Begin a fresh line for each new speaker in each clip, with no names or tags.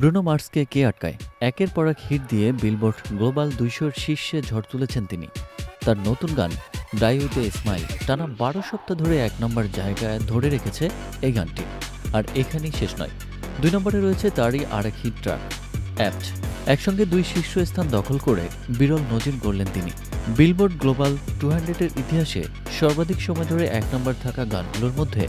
Bruno মার্সকে কে আটকায়? একের পর এক হিট দিয়ে বিলবোর্ড গ্লোবাল ২০০-র শীর্ষে ঝড় তুলেছেন তিনি। তার নতুন গান ডাই উইথ এ স্মাইল টানা ১২ সপ্তাহ ধরে ১ নম্বর জায়গায় ধরে রেখেছে এই গানটি। আর এখানেই শেষ নয়, ২ নম্বরে রয়েছে তারই আরেক হিট ট্র্যাক অ্যাপ্ট। একসঙ্গে ২ শীর্ষস্থান দখল করে বিরল নজির গড়লেন তিনি। বিলবোর্ড গ্লোবাল 200-এর ইতিহাসে সর্বাধিক সময় ধরে ১ নম্বর থাকা গানগুলোর মধ্যে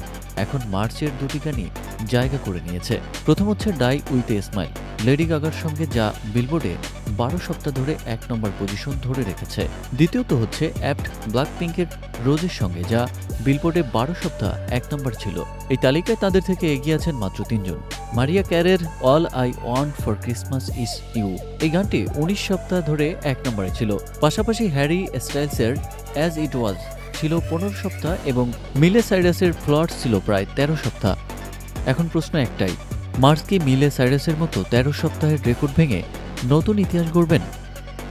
এখন মার্চের ২টি গানই জায়গা করে নিয়েছে। প্রথম হচ্ছে die with a smile, lady গাগার সঙ্গে, যা বিলবোর্ডে ১২ সপ্তাহ ধরে ১ নম্বর পজিশন ধরে রেখেছে। দ্বিতীয়ত হচ্ছে অ্যাপ্ট, ব্ল্যাক পিঙ্কের রোজের সঙ্গে, যা বিলবোর্ডে ১২ সপ্তাহ ১ নম্বর ছিল। এই তালিকায় তাদের থেকে এগিয়ে আছেন মাত্র ৩ জন। মারিয়া ক্যারের all I want for Christmas is you, এই গানটি ১৯ সপ্তাহ ধরে ১ নম্বরে ছিল। পাশাপাশি হ্যারি স্টাইলসের অ্যাজ ইট ওয়াজ ছিল ১৫ সপ্তাহ এবং মিলে সাইরাসের ফ্লার্টস ছিল প্রায় ১৩ সপ্তাহ। এখন প্রশ্ন একটাই, মার্স কি মিলে সাইরাসের মতো ১৩ সপ্তাহের রেকর্ড ভেঙে নতুন ইতিহাস গড়বেন?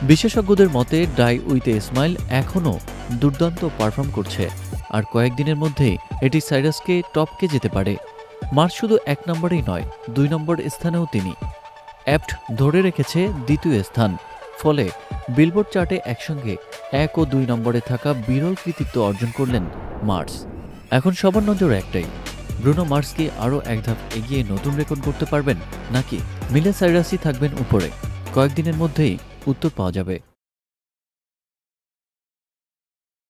বিশেষজ্ঞদের মতে ডাই উইথ এ স্মাইল এখনও দুর্দান্ত পারফর্ম করছে, আর কয়েকদিনের মধ্যেই এটি সাইরাসকে টপকে যেতে পারে। মার্স শুধু ১ নম্বরেই নয়, ২ নম্বর স্থানেও তিনি। অ্যাপ্ট ধরে রেখেছে ২য় স্থান, ফলে বিলবোর্ড চার্টে একসঙ্গে ১ ও ২ নম্বরে থাকা বিরল কৃতিত্ব অর্জন করলেন মার্স। এখন সবার নজর একটাই, ব্রুনো মার্স কি আরও এক ধাপ এগিয়ে নতুন রেকর্ড করতে পারবেন, নাকি মিলে সাইরাসই থাকবেন উপরে? কয়েকদিনের মধ্যেই উত্তর পাওয়া যাবে।